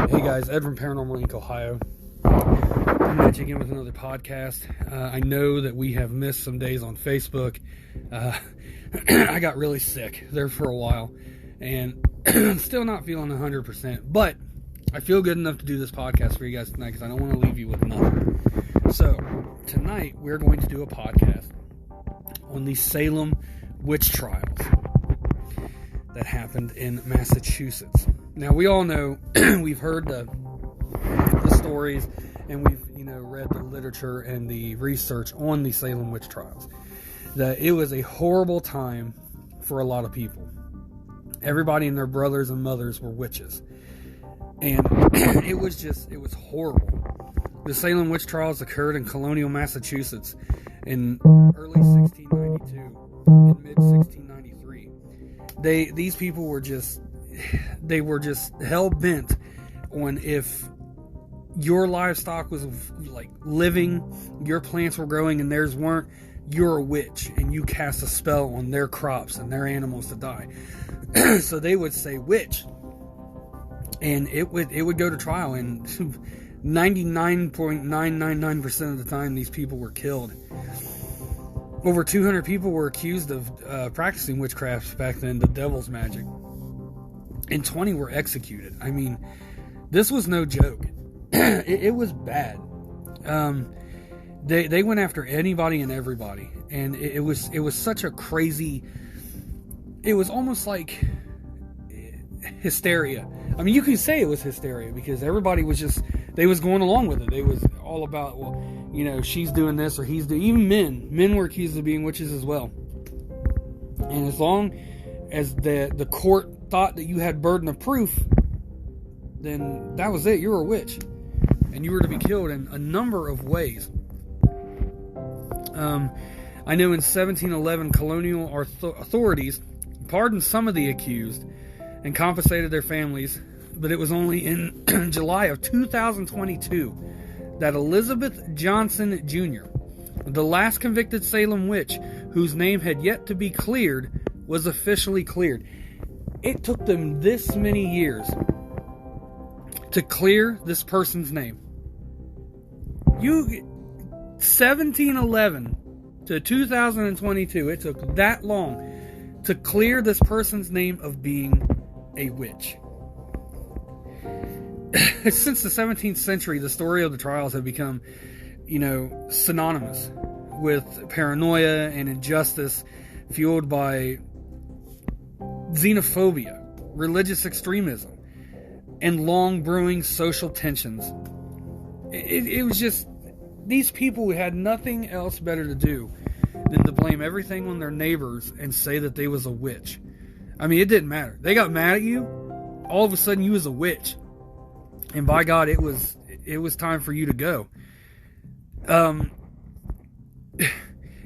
Hey guys, Ed from Paranormal Inc. Ohio. I'm back again with another podcast. I know that we have missed some days on Facebook. I got really sick there for a while, and I'm still not feeling 100%, but I feel good enough to do this podcast for you guys tonight because I don't want to leave you with nothing. So, tonight we're going to do a podcast on the Salem Witch Trials that happened in Massachusetts. Now, we all know, we've heard the stories, and we've, read the literature and the research on the Salem Witch Trials. That it was a horrible time for a lot of people. Everybody and their brothers and mothers were witches. And it was horrible. The Salem Witch Trials occurred in colonial Massachusetts in early 1692 and mid 1693. These people were just hell bent on, if your livestock was like living, your plants were growing and theirs weren't, you're a witch and you cast a spell on their crops and their animals to die. So they would say witch, and it would go to trial, and 99.999% of the time these people were killed. Over 200 people were accused of practicing witchcraft back then, the devil's magic, and 20 were executed. I mean, this was no joke. It was bad. They went after anybody and everybody, and it was such a crazy. It was almost like hysteria. I mean, you could say it was hysteria because everybody was they was going along with it. They was all about, well, she's doing this or he's doing. Even men were accused of being witches as well. And as long as the court thought that you had burden of proof, then that was it. You were a witch, and you were to be killed in a number of ways. I know in 1711, colonial authorities pardoned some of the accused and compensated their families, but it was only in July of 2022 that Elizabeth Johnson Jr., the last convicted Salem witch, whose name had yet to be cleared, was officially cleared. It took them this many years to clear this person's name. 1711 to 2022, it took that long to clear this person's name of being a witch. Since the 17th century, the story of the trials have become, synonymous with paranoia and injustice fueled by xenophobia, religious extremism, and long brewing social tensions. It was just, these people had nothing else better to do than to blame everything on their neighbors and say that they was a witch. I mean, it didn't matter. They got mad at you, all of a sudden you was a witch. And by God, it was time for you to go. And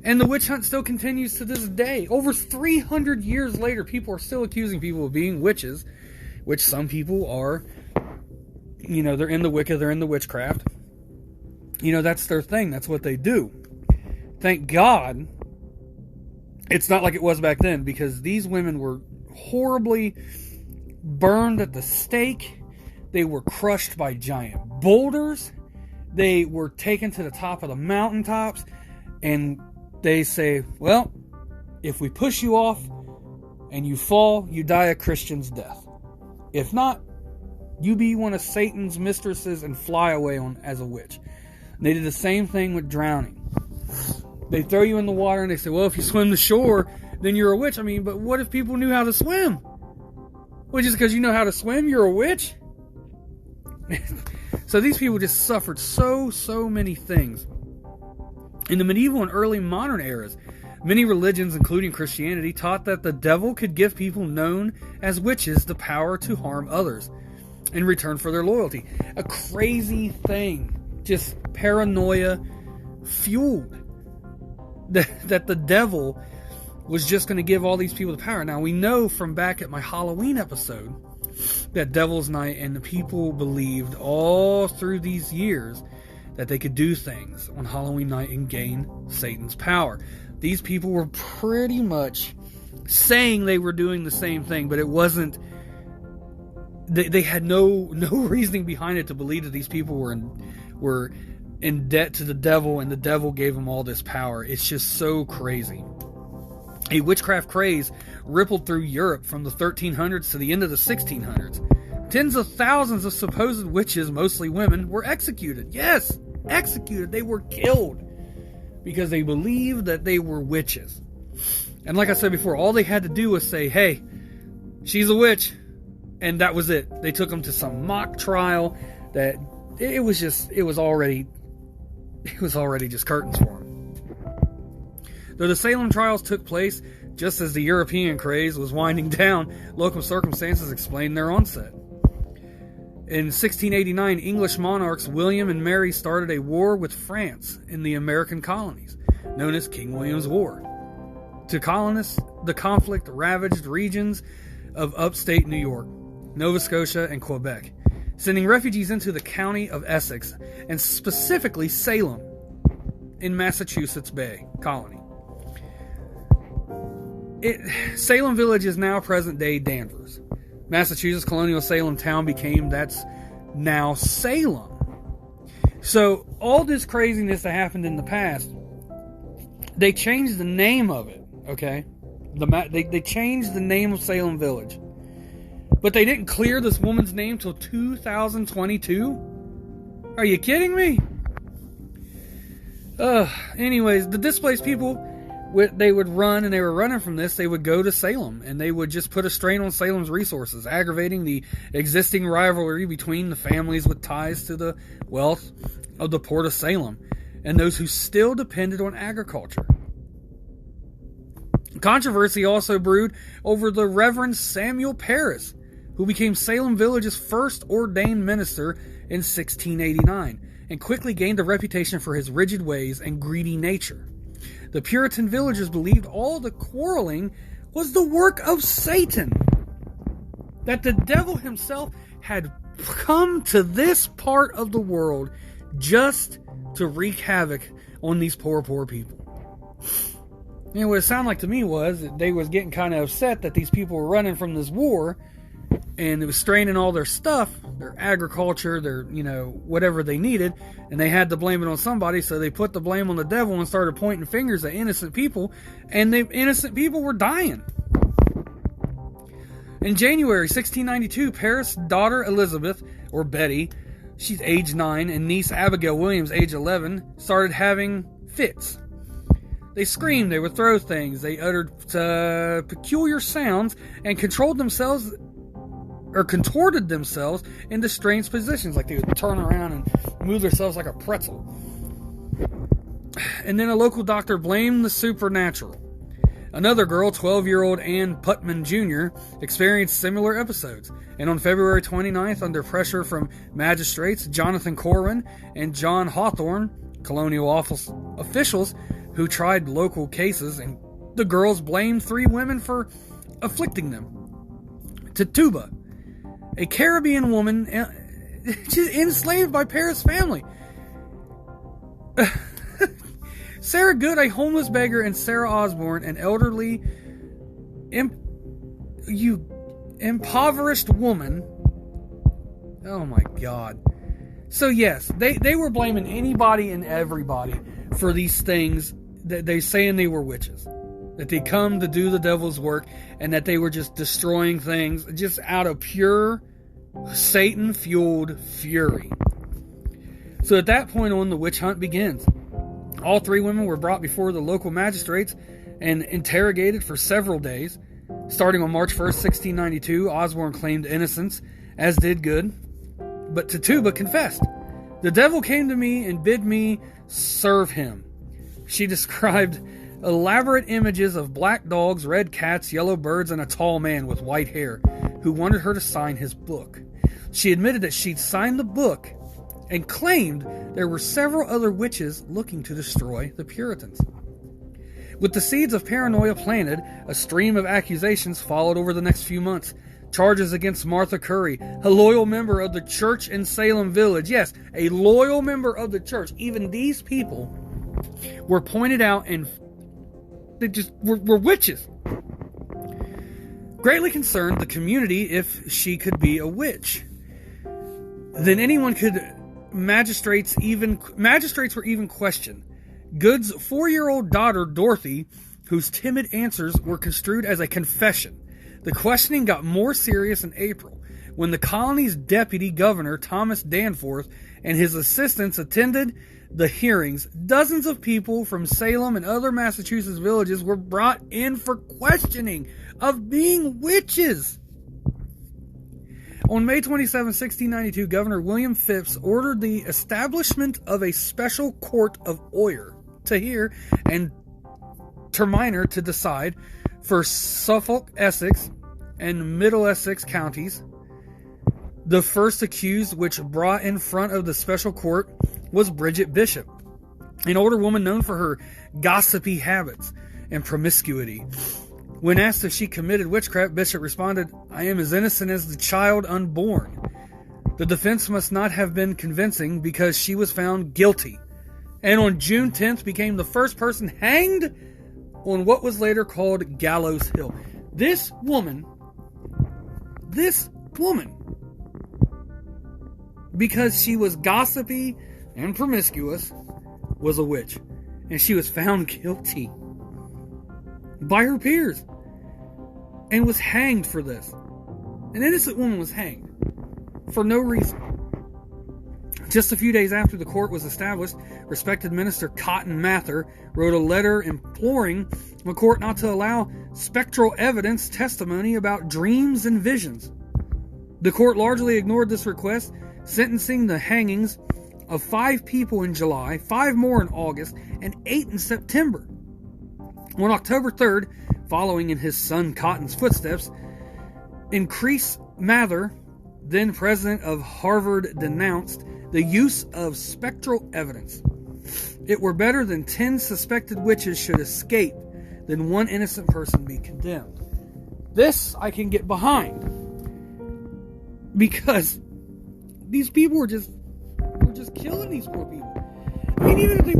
the witch hunt still continues to this day. Over 300 years later, people are still accusing people of being witches, which some people are, they're in the Wicca, they're in the witchcraft. That's their thing. That's what they do. Thank God it's not like it was back then, because these women were horribly burned at the stake. They were crushed by giant boulders. They were taken to the top of the mountaintops, and they say, well, if we push you off and you fall, you die a Christian's death. If not, you be one of Satan's mistresses and fly away as a witch. And they did the same thing with drowning. They throw you in the water and they say, well, if you swim the shore, then you're a witch. I mean, but what if people knew how to swim? Well, just because you know how to swim, you're a witch? So these people just suffered so many things. In the medieval and early modern eras, many religions, including Christianity, taught that the devil could give people known as witches the power to harm others in return for their loyalty. A crazy thing. Just paranoia fueled. That the devil was just going to give all these people the power. Now, we know from back at my Halloween episode that Devil's Night and the people believed all through these years that they could do things on Halloween night and gain Satan's power. These people were pretty much saying they were doing the same thing, but it wasn't they had no reasoning behind it to believe that these people were in debt to the devil, and the devil gave them all this power. It's just so crazy. A witchcraft craze rippled through Europe from the 1300s to the end of the 1600s. Tens of thousands of supposed witches, mostly women, were executed. Yes, executed. They were killed because they believed that they were witches. And like I said before, all they had to do was say, hey, she's a witch. And that was it. They took them to some mock trial that it was already just curtains for them. Though the Salem trials took place just as the European craze was winding down, local circumstances explained their onset. In 1689, English monarchs William and Mary started a war with France in the American colonies, known as King William's War. To colonists, the conflict ravaged regions of upstate New York, Nova Scotia, and Quebec, sending refugees into the county of Essex, and specifically Salem, in Massachusetts Bay Colony. Salem Village is now present-day Danvers. Massachusetts colonial Salem town that's now Salem. So all this craziness that happened in the past, they changed the name of it, okay? They changed the name of Salem Village. But they didn't clear this woman's name till 2022? Are you kidding me? Anyways, the displaced people, they would run, and they were running from this. They would go to Salem, and they would just put a strain on Salem's resources, aggravating the existing rivalry between the families with ties to the wealth of the port of Salem and those who still depended on agriculture. Controversy also brewed over the Reverend Samuel Parris, who became Salem Village's first ordained minister in 1689, and quickly gained a reputation for his rigid ways and greedy nature. The Puritan villagers believed all the quarreling was the work of Satan, that the devil himself had come to this part of the world just to wreak havoc on these poor people. And what it sounded like to me was that they was getting kind of upset that these people were running from this war, and it was straining all their stuff, their agriculture, their, whatever they needed, and they had to blame it on somebody, so they put the blame on the devil and started pointing fingers at innocent people, and the innocent people were dying. In January 1692, Paris' daughter Elizabeth, or Betty, she's age 9, and niece Abigail Williams, age 11, started having fits. They screamed, they would throw things, they uttered peculiar sounds, and contorted themselves into strange positions, like they would turn around and move themselves like a pretzel. And then a local doctor blamed the supernatural. Another girl, 12-year-old Ann Putman Jr., experienced similar episodes, and on February 29th, under pressure from magistrates Jonathan Corwin and John Hawthorne, colonial officials who tried local cases, and the girls blamed 3 women for afflicting them. Tituba, a Caribbean woman, she's enslaved by Paris' family. Sarah Good, a homeless beggar, and Sarah Osborne, an elderly, impoverished woman. Oh my God. So yes, they were blaming anybody and everybody for these things that they saying they were witches. That they come to do the devil's work, and that they were just destroying things just out of pure Satan-fueled fury. So at that point on, the witch hunt begins. All 3 women were brought before the local magistrates and interrogated for several days. Starting on March 1st, 1692, Osborne claimed innocence, as did Good. But Tituba confessed. "The devil came to me and bid me serve him." She described elaborate images of black dogs, red cats, yellow birds, and a tall man with white hair who wanted her to sign his book. She admitted that she'd signed the book and claimed there were several other witches looking to destroy the Puritans. With the seeds of paranoia planted, a stream of accusations followed over the next few months. Charges against Martha Curry, a loyal member of the church in Salem Village. Yes, a loyal member of the church. Even these people were pointed out, and they just were witches. greatly concerned the community if she could be a witch. Then anyone could. Magistrates were even questioned. Good's 4-year-old daughter, Dorothy, whose timid answers were construed as a confession. The questioning got more serious in April, when the colony's deputy governor, Thomas Danforth, and his assistants attended the hearings. Dozens of people from Salem and other Massachusetts villages were brought in for questioning of being witches. On May 27, 1692, Governor William Phips ordered the establishment of a special court of oyer to hear and terminer to decide for Suffolk, Essex, and Middle Essex counties. The first accused which brought in front of the special court was Bridget Bishop, an older woman known for her gossipy habits and promiscuity. When asked if she committed witchcraft, Bishop responded, "I am as innocent as the child unborn." The defense must not have been convincing because she was found guilty, and on June 10th became the first person hanged on what was later called Gallows Hill. This woman, because she was gossipy and promiscuous, was a witch, and she was found guilty by her peers and was hanged for this. An innocent woman was hanged for no reason. Just a few days after the court was established, respected Minister Cotton Mather wrote a letter imploring the court not to allow spectral evidence testimony about dreams and visions. The court largely ignored this request, sentencing the hangings of 5 people in July, 5 more in August, and 8 in September. On October 3rd, following in his son Cotton's footsteps, Increase Mather, then president of Harvard, denounced the use of spectral evidence. It were better than 10 suspected witches should escape than 1 innocent person be condemned. This I can get behind, because these people were just killing these poor people. I mean, even if they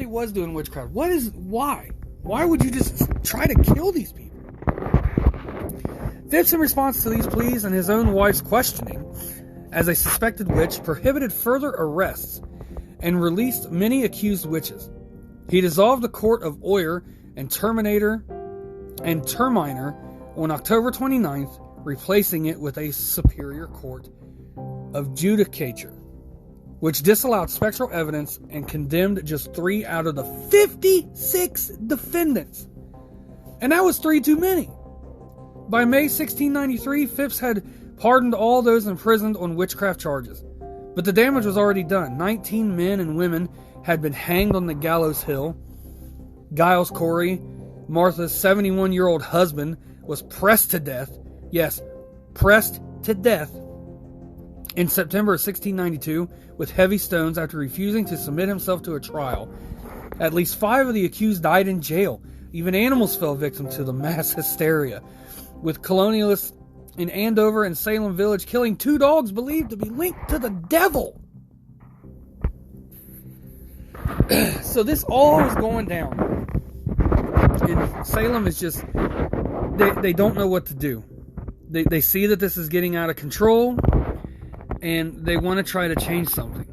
was doing witchcraft, why would you just try to kill these people? Phips, in response to these pleas and his own wife's questioning as a suspected witch, prohibited further arrests and released many accused witches. He dissolved the court of oyer and terminer on October 29th, replacing it with a superior court of judicature, which disallowed spectral evidence and condemned just 3 out of the 56 defendants. And that was 3 too many. By May 1693, Phips had pardoned all those imprisoned on witchcraft charges. But the damage was already done. 19 men and women had been hanged on the Gallows Hill. Giles Corey, Martha's 71-year-old husband, was pressed to death. Yes, pressed to death in September of 1692 with heavy stones after refusing to submit himself to a trial. At least 5 of the accused died in jail. Even animals fell victim to the mass hysteria, with colonialists in Andover and Salem Village killing 2 dogs believed to be linked to the devil. So this all is going down. And Salem is just, they don't know what to do. They see that this is getting out of control, and they want to try to change something.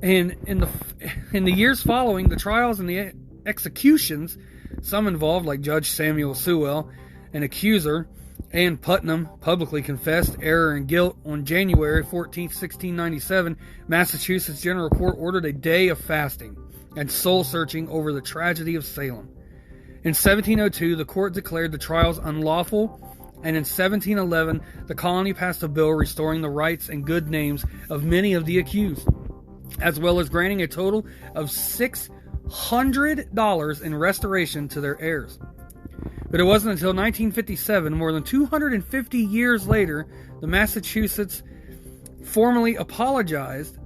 And in the years following the trials and the executions, some involved, like Judge Samuel Sewell, an accuser, Ann Putnam, publicly confessed error and guilt. On January 14, 1697, Massachusetts General Court ordered a day of fasting and soul-searching over the tragedy of Salem. In 1702, the court declared the trials unlawful, and in 1711, the colony passed a bill restoring the rights and good names of many of the accused, as well as granting a total of $600 in restoration to their heirs. But it wasn't until 1957, more than 250 years later, the Massachusetts formally apologized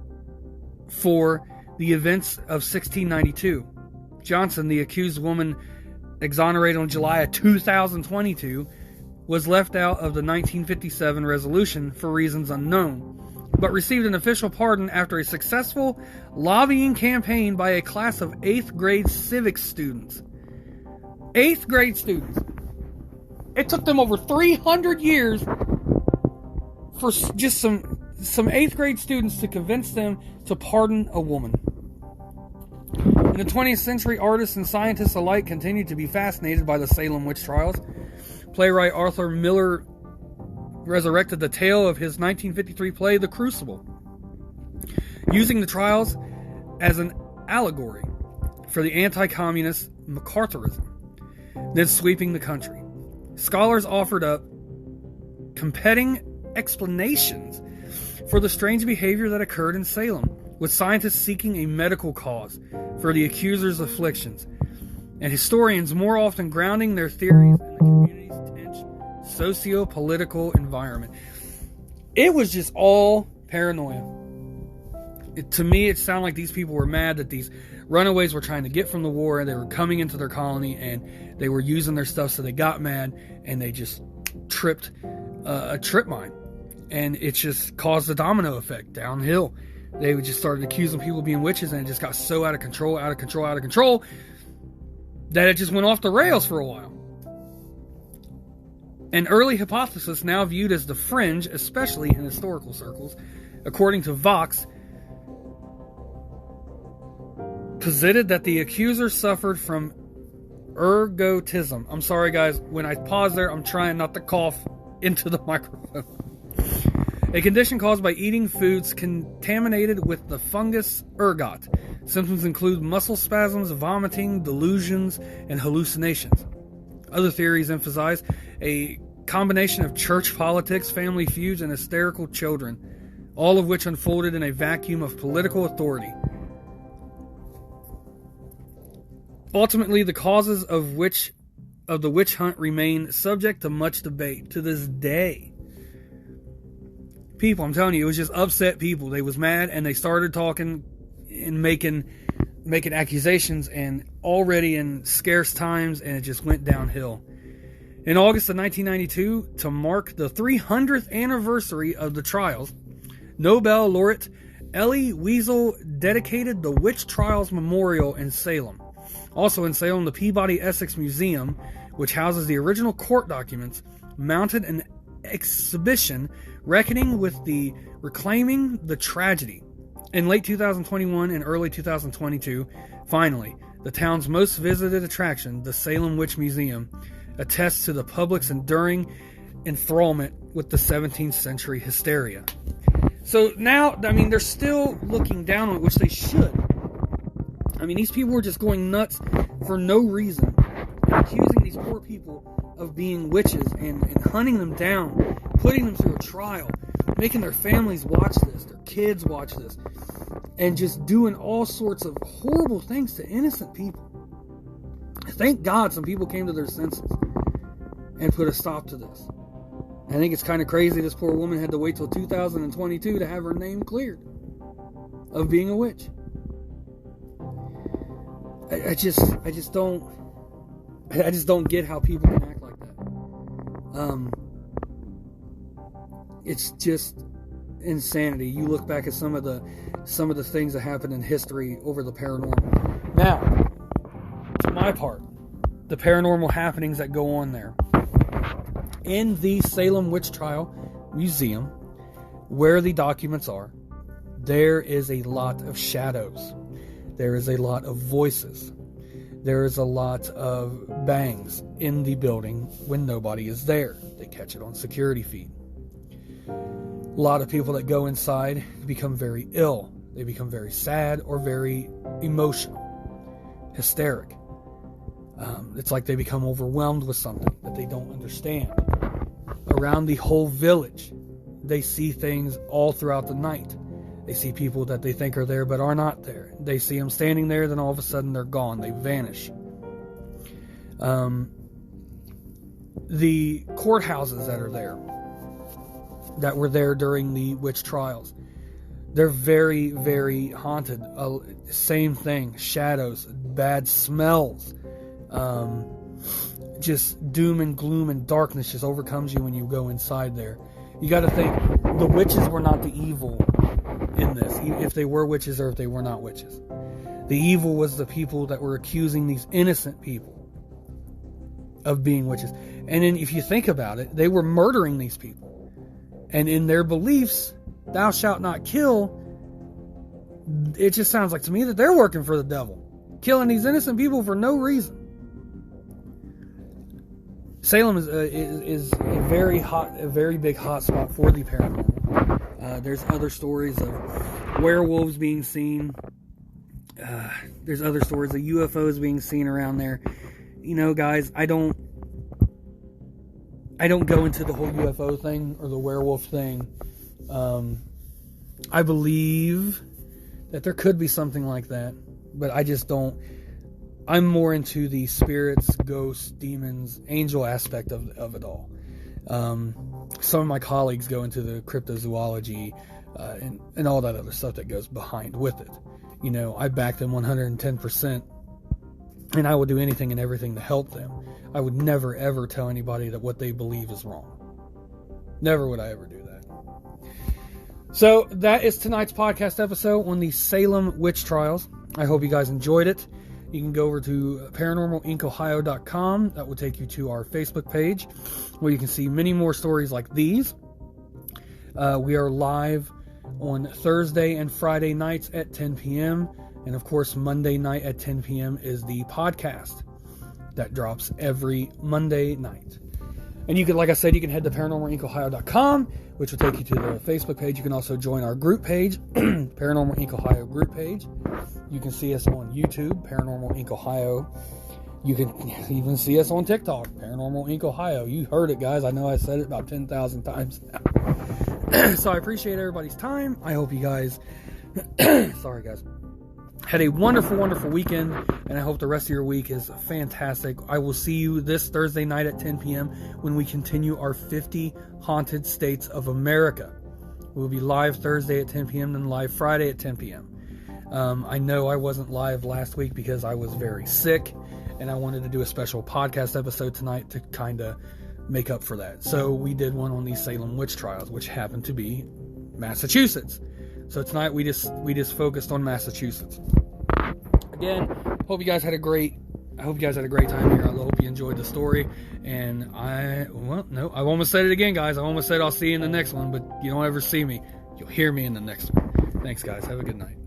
for the events of 1692. Johnson, the accused woman exonerated on July of 2022, was left out of the 1957 resolution for reasons unknown, but received an official pardon after a successful lobbying campaign by a class of 8th grade civics students. 8th grade students. It took them over 300 years for just some 8th grade students to convince them to pardon a woman. In the 20th century, artists and scientists alike continued to be fascinated by the Salem Witch Trials. Playwright Arthur Miller resurrected the tale of his 1953 play, The Crucible, using the trials as an allegory for the anti-communist McCarthyism then sweeping the country. Scholars offered up competing explanations for the strange behavior that occurred in Salem, with scientists seeking a medical cause for the accuser's afflictions, and historians more often grounding their theories in the community's tense socio-political environment. It was just all paranoia. To me, it sounded like these people were mad that these runaways were trying to get from the war, and they were coming into their colony, and they were using their stuff, so they got mad, and they just tripped a trip mine. And it just caused a domino effect downhill. They just started accusing people of being witches, and it just got so out of control, that it just went off the rails for a while. An early hypothesis now viewed as the fringe, especially in historical circles, according to Vox, posited that the accuser suffered from ergotism. I'm sorry, guys. When I pause there, I'm trying not to cough into the microphone. A condition caused by eating foods contaminated with the fungus ergot. Symptoms include muscle spasms, vomiting, delusions, and hallucinations. Other theories emphasize a combination of church politics, family feuds, and hysterical children, all of which unfolded in a vacuum of political authority. Ultimately, the causes of the witch hunt remain subject to much debate to this day. People, I'm telling you, it was just upset people. They was mad, and they started talking and making accusations, and already in scarce times, and it just went downhill. In August of 1992, to mark the 300th anniversary of the trials, Nobel laureate Elie Wiesel dedicated the Witch Trials Memorial in Salem. Also in Salem, the Peabody Essex Museum, which houses the original court documents, mounted an exhibition reckoning with reclaiming the tragedy. In late 2021 and early 2022, finally, the town's most visited attraction, the Salem Witch Museum, attests to the public's enduring enthrallment with the 17th century hysteria. So now, I mean, they're still looking down on it, which they should. I mean, these people were just going nuts for no reason, accusing these poor people of being witches and hunting them down, putting them through a trial, making their families watch this, their kids watch this, and just doing all sorts of horrible things to innocent people. Thank God some people came to their senses and put a stop to this. I think it's kind of crazy this poor woman had to wait till 2022 to have her name cleared of being a witch. I just don't get how people can act like that. It's just insanity. You look back at some of the things that happened in history over the paranormal. Now, to my part, the paranormal happenings that go on there. In the Salem Witch Trial Museum, where the documents are, there is a lot of shadows. There is a lot of voices. There is a lot of bangs in the building when nobody is there. They catch it on security feed. A lot of people that go inside become very ill. They become very sad or very emotional, hysteric. It's like they become overwhelmed with something that they don't understand. Around the whole village, they see things all throughout the night. They see people that they think are there but are not there. They see them standing there, then all of a sudden they're gone. They vanish. The courthouses that are there, that were there during the witch trials, they're very, very haunted. Same thing. Shadows, bad smells, just doom and gloom and darkness just overcomes you when you go inside there. You got to think, the witches were not the evil in this, if they were witches or if they were not witches. The evil was the people that were accusing these innocent people of being witches. And then if you think about it, they were murdering these people. And in their beliefs, thou shalt not kill, it just sounds like to me that they're working for the devil, killing these innocent people for no reason. Salem is a very big hot spot for the paranormal. There's other stories of werewolves being seen. There's other stories of UFOs being seen around there. You know, guys, I don't go into the whole UFO thing or the werewolf thing. I believe that there could be something like that, but I just don't. I'm more into the spirits, ghosts, demons, angel aspect of it all. Some of my colleagues go into the cryptozoology and all that other stuff that goes behind with it. You know, I back them 110%, and I will do anything and everything to help them. I would never, ever tell anybody that what they believe is wrong. Never would I ever do that. So that is tonight's podcast episode on the Salem Witch Trials. I hope you guys enjoyed it. You can go over to paranormalincohio.com. That will take you to our Facebook page, where you can see many more stories like these. We are live on Thursday and Friday nights at 10 p.m. And of course, Monday night at 10 p.m. is the podcast that drops every Monday night. And you can, like I said, you can head to paranormalincohio.com, which will take you to the Facebook page. You can also join our group page, Paranormal Inc. Ohio group page. You can see us on YouTube, Paranormal Inc. Ohio. You can even see us on TikTok, Paranormal Inc. Ohio. You heard it, guys. I know I said it about 10,000 times now. So I appreciate everybody's time. I hope you guys, sorry guys, had a wonderful, wonderful weekend, and I hope the rest of your week is fantastic. I will see you this Thursday night at 10 p.m. when we continue our 50 Haunted States of America. We'll be live Thursday at 10 p.m. and live Friday at 10 p.m. I know I wasn't live last week because I was very sick, and I wanted to do a special podcast episode tonight to kind of make up for that. So we did one on the Salem Witch Trials, which happened to be Massachusetts. So tonight we just focused on Massachusetts. Again, hope you guys had a great time here. I hope you enjoyed the story. And I almost said it again, guys. I almost said I'll see you in the next one, but you don't ever see me. You'll hear me in the next one. Thanks, guys. Have a good night.